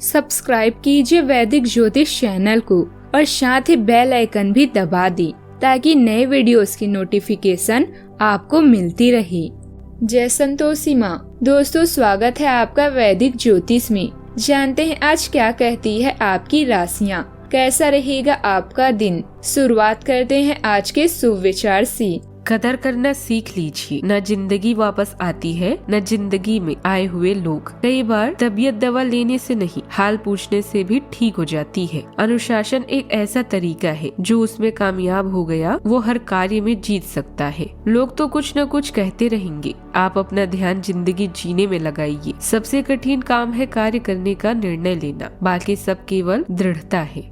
Subscribe कीजिए वैदिक ज्योतिष चैनल को और साथ ही बेल आइकन भी दबा दी ताकि नए वीडियोस की नोटिफिकेशन आपको मिलती रहे। जय संतोषी माँ। दोस्तों, स्वागत है आपका वैदिक ज्योतिष में। जानते हैं आज क्या कहती है आपकी राशियाँ, कैसा रहेगा आपका दिन। शुरुआत करते हैं आज के शुभ विचार से। कदर करना सीख लीजिए। न जिंदगी वापस आती है न जिंदगी में आए हुए लोग। कई बार तबीयत दवा लेने से नहीं, हाल पूछने से भी ठीक हो जाती है। अनुशासन एक ऐसा तरीका है जो उसमें कामयाब हो गया वो हर कार्य में जीत सकता है। लोग तो कुछ न कुछ कहते रहेंगे, आप अपना ध्यान जिंदगी जीने में लगाइए। सबसे कठिन काम है कार्य करने का निर्णय लेना, बाकी सब केवल दृढ़ता है।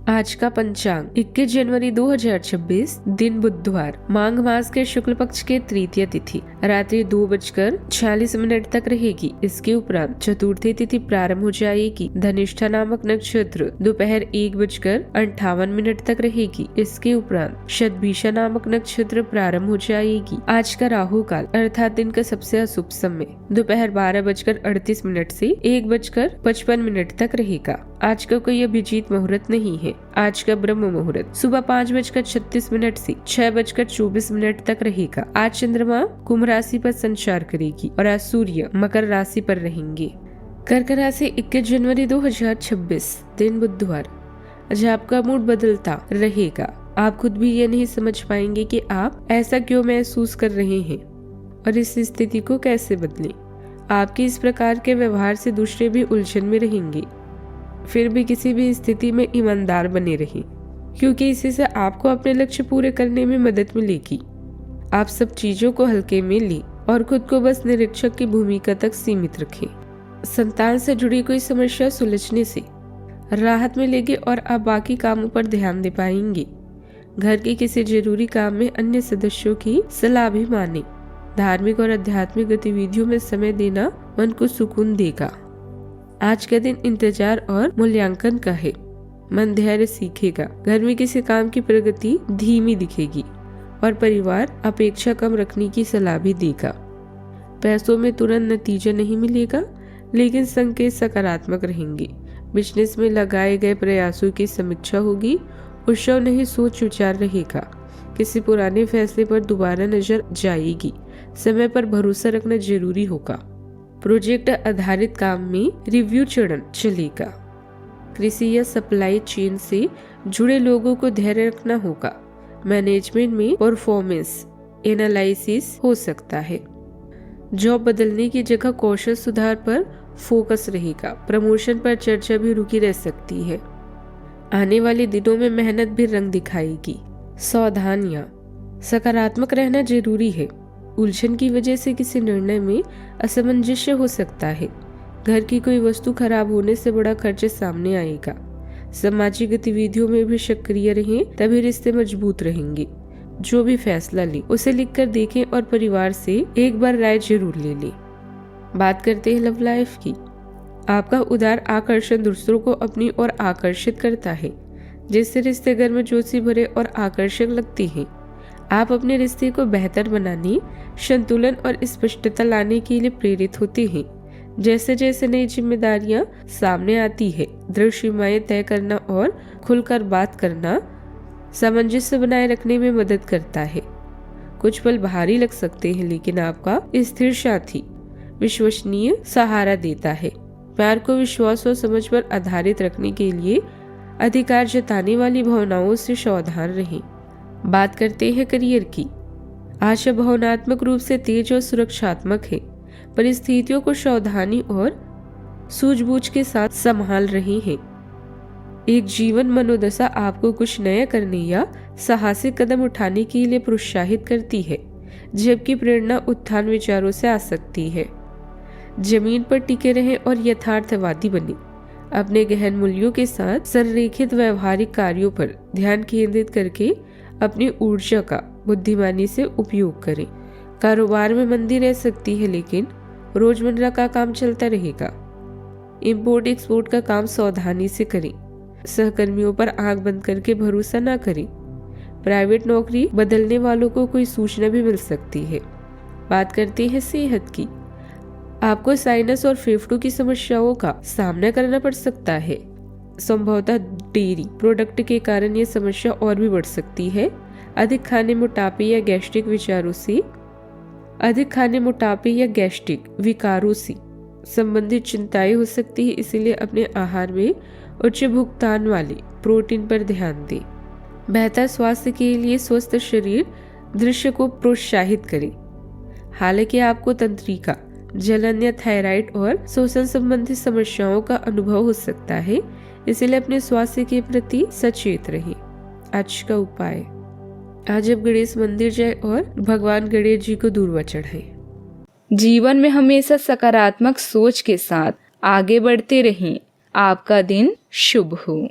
आज का पंचांग 21 जनवरी 2026, दिन बुधवार, माघ मास के शुक्ल पक्ष के तृतीय तिथि रात्रि 2:46 तक रहेगी। इसके उपरांत चतुर्थी तिथि प्रारंभ हो जाएगी। धनिष्ठा नामक नक्षत्र दोपहर 1:58 तक रहेगी। इसके उपरांत शतभिषा नामक नक्षत्र प्रारंभ हो जाएगी। आज का राहु काल अर्थात दिन का सबसे अशुभ समय दोपहर 12:38 से 1:55 तक रहेगा। आज का कोई अभिजीत मुहूर्त नहीं है। आज का ब्रह्म मुहूर्त सुबह 5:36 से 6:24 तक रहेगा। आज चंद्रमा कुंभ राशि पर संचार करेगी और आज सूर्य मकर राशि पर रहेंगे। कर्क राशि 21 जनवरी 2026, दिन बुधवार। आज आपका मूड बदलता रहेगा। आप खुद भी ये नहीं समझ पाएंगे कि आप ऐसा क्यों महसूस कर रहे हैं और इस स्थिति को कैसे बदलें। आपके इस प्रकार के व्यवहार से दूसरे भी उलझन में रहेंगे। फिर भी किसी भी स्थिति में ईमानदार बने रहें, क्योंकि इसी से आपको अपने लक्ष्य पूरे करने में मदद मिलेगी। आप सब चीजों को हल्के में लें और खुद को बस निरीक्षक की भूमिका तक सीमित रखें। संतान से जुड़ी कोई समस्या सुलझने से राहत मिलेगी और आप बाकी कामों पर ध्यान दे पाएंगे। घर के किसी जरूरी काम में अन्य सदस्यों की सलाह भी माने। धार्मिक और आध्यात्मिक गतिविधियों में समय देना मन को सुकून देगा। आज का दिन इंतजार और मूल्यांकन का है। मन धैर्य सीखेगा। घर में किसी काम की प्रगति धीमी दिखेगी और परिवार अपेक्षा कम रखने की सलाह भी देगा। पैसों में तुरंत नतीजा नहीं मिलेगा, लेकिन संकेत सकारात्मक रहेंगे। बिजनेस में लगाए गए प्रयासों की समीक्षा होगी। उत्सव नहीं, सोच विचार रहेगा। किसी पुराने फैसले पर दोबारा नजर जाएगी। समय पर भरोसा रखना जरूरी होगा। प्रोजेक्ट आधारित काम में रिव्यू चरण चलेगा। कृषि या सप्लाई चेन से जुड़े लोगों को धैर्य रखना होगा। मैनेजमेंट में परफॉर्मेंस एनालिसिस हो सकता है। जॉब बदलने की जगह कौशल सुधार पर फोकस रहेगा। प्रमोशन पर चर्चा भी रुकी रह सकती है। आने वाले दिनों में मेहनत भी रंग दिखाएगी। सावधानियां, सकारात्मक रहना जरूरी है। उलझन की वजह से किसी निर्णय में असमंजस्य हो सकता है। घर की कोई वस्तु खराब होने से बड़ा खर्च सामने आएगा। सामाजिक गतिविधियों में भी सक्रिय रहें, तभी रिश्ते मजबूत रहेंगे। जो भी फैसला ले उसे लिखकर देखें और परिवार से एक बार राय जरूर ले लें। बात करते हैं लव लाइफ की। आपका उदार आकर्षण दूसरों को अपनी ओर आकर्षित करता है, जिससे रिश्ते घर में जोशी भरे और आकर्षक लगते हैं। आप अपने रिश्ते को बेहतर बनाने, संतुलन और स्पष्टता लाने के लिए प्रेरित होते हैं। जैसे जैसे नई जिम्मेदारियां सामने आती है, दृढ़ सीमाएं तय करना और खुलकर बात करना सामंजस्य बनाए रखने में मदद करता है। कुछ पल भारी लग सकते हैं, लेकिन आपका स्थिर साथी विश्वसनीय सहारा देता है। प्यार को विश्वास और समझ पर आधारित रखने के लिए अधिकार जताने वाली भावनाओं से सावधान रहें। बात करते हैं करियर की। आज भावनात्मक रूप से तेज और सुरक्षात्मक है। परिस्थितियों को सावधानी और सूझबूझ के साथ संभाल रहे हैं। एक जीवन मनोदशा आपको कुछ नया करने या साहसिक कदम उठाने के लिए प्रोत्साहित करती है, जबकि प्रेरणा उत्थान विचारों से आ सकती है। जमीन पर टिके रहें और यथार्थवादी बने। अपने गहन मूल्यों के साथ संरेखित व्यवहारिक कार्यों पर ध्यान केंद्रित करके अपनी ऊर्जा का बुद्धिमानी से उपयोग करें। कारोबार में मंदी रह सकती है, लेकिन रोजमर्रा का काम चलता रहेगा। इंपोर्ट एक्सपोर्ट का काम सावधानी से करें। सहकर्मियों पर आंख बंद करके भरोसा न करें। प्राइवेट नौकरी बदलने वालों को कोई सूचना भी मिल सकती है। बात करते हैं सेहत की। आपको साइनस और फेफड़ों की समस्याओं का सामना करना पड़ सकता है। संभवतः डेयरी प्रोडक्ट के कारण ये समस्या और भी बढ़ सकती है। अधिक खाने, मोटापे या गैस्ट्रिक विकारों से संबंधित चिंताएं हो सकती है, इसीलिए अपने आहार में उच्च भुगतान वाले प्रोटीन पर ध्यान दें। बेहतर स्वास्थ्य के लिए स्वस्थ शरीर दृश्य को प्रोत्साहित करें। हालांकि आपको तंत्रिका, जलन या थायराइड और श्वसन संबंधी समस्याओं का अनुभव हो सकता है, इसलिए अपने स्वास्थ्य के प्रति सचेत रहें। आज का उपाय, आज आप गणेश मंदिर जाए और भगवान गणेश जी को दूर्वा चढ़ाएं। जीवन में हमेशा सकारात्मक सोच के साथ आगे बढ़ते रहें। आपका दिन शुभ हो।